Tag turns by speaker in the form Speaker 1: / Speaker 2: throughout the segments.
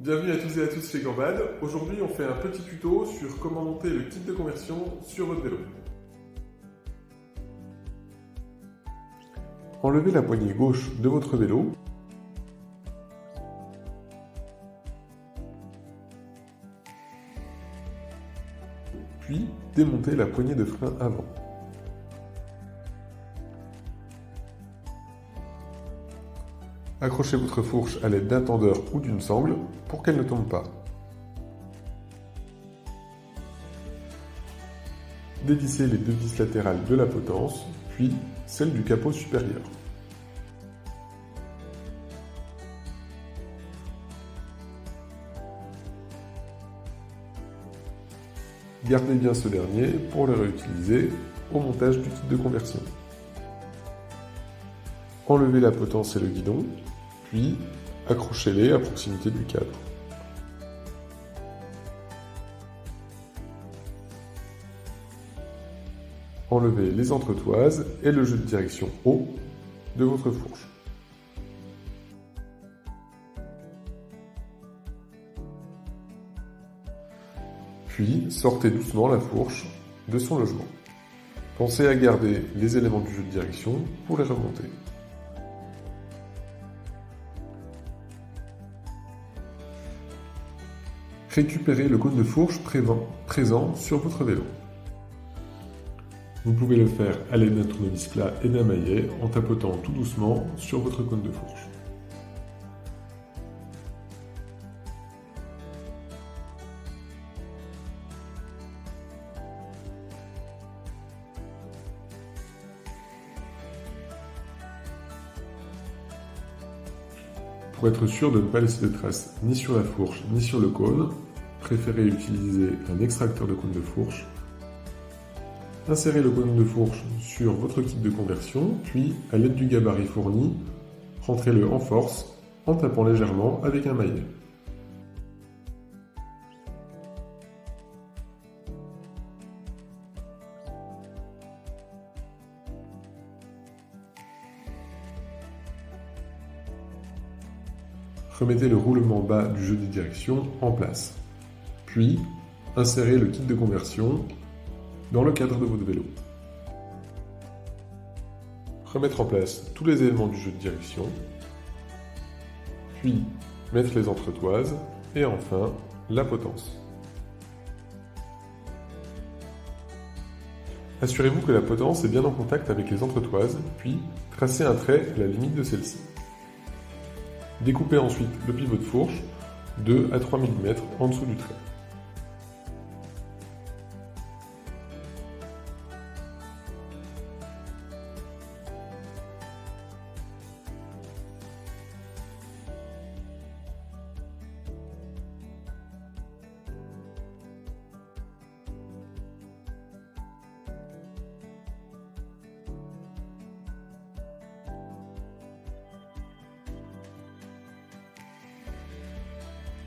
Speaker 1: Bienvenue à tous et à tous chez Gambad. Aujourd'hui, on fait un petit tuto sur comment monter le kit de conversion sur votre vélo. Enlevez la poignée gauche de votre vélo. Puis, démontez la poignée de frein avant. Accrochez votre fourche à l'aide d'un tendeur ou d'une sangle pour qu'elle ne tombe pas. Dévissez les deux vis latérales de la potence, puis celle du capot supérieur. Gardez bien ce dernier pour le réutiliser au montage du kit de conversion. Enlevez la potence et le guidon, puis accrochez-les à proximité du cadre. Enlevez les entretoises et le jeu de direction haut de votre fourche. Puis sortez doucement la fourche de son logement. Pensez à garder les éléments du jeu de direction pour les remonter. Récupérez le cône de fourche présent sur votre vélo. Vous pouvez le faire à l'aide d'un tournevis plat et d'un maillet en tapotant tout doucement sur votre cône de fourche. Pour être sûr de ne pas laisser de traces ni sur la fourche ni sur le cône, préférez utiliser un extracteur de cône de fourche. Insérez le cône de fourche sur votre kit de conversion, puis à l'aide du gabarit fourni, rentrez-le en force en tapant légèrement avec un maillet. Remettez le roulement bas du jeu de direction en place. Puis, insérez le kit de conversion dans le cadre de votre vélo. Remettre en place tous les éléments du jeu de direction. Puis, mettre les entretoises. Et enfin, la potence. Assurez-vous que la potence est bien en contact avec les entretoises, puis tracez un trait à la limite de celle-ci. Découpez ensuite le pivot de fourche 2 à 3 mm en dessous du trait.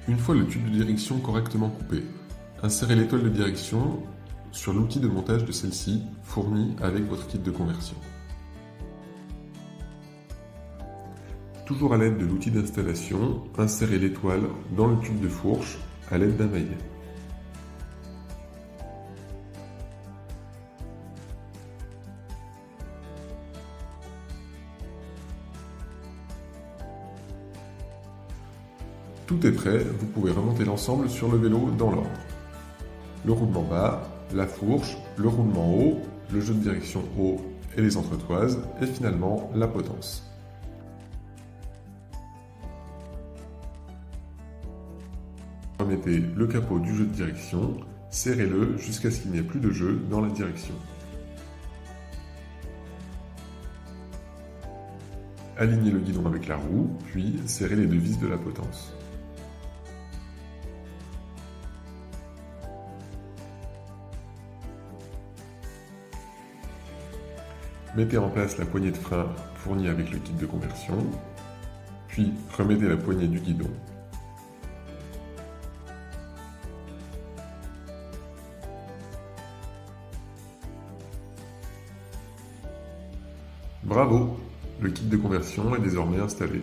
Speaker 1: Une fois le tube de direction correctement coupé, insérez l'étoile de direction sur l'outil de montage de celle-ci fourni avec votre kit de conversion. Toujours à l'aide de l'outil d'installation, insérez l'étoile dans le tube de fourche à l'aide d'un maillet. Tout est prêt, vous pouvez remonter l'ensemble sur le vélo dans l'ordre. Le roulement bas, la fourche, le roulement haut, le jeu de direction haut et les entretoises, et finalement la potence. Remettez le capot du jeu de direction, serrez-le jusqu'à ce qu'il n'y ait plus de jeu dans la direction. Alignez le guidon avec la roue, puis serrez les deux vis de la potence. Mettez en place la poignée de frein fournie avec le kit de conversion, puis remettez la poignée du guidon. Bravo! Le kit de conversion est désormais installé.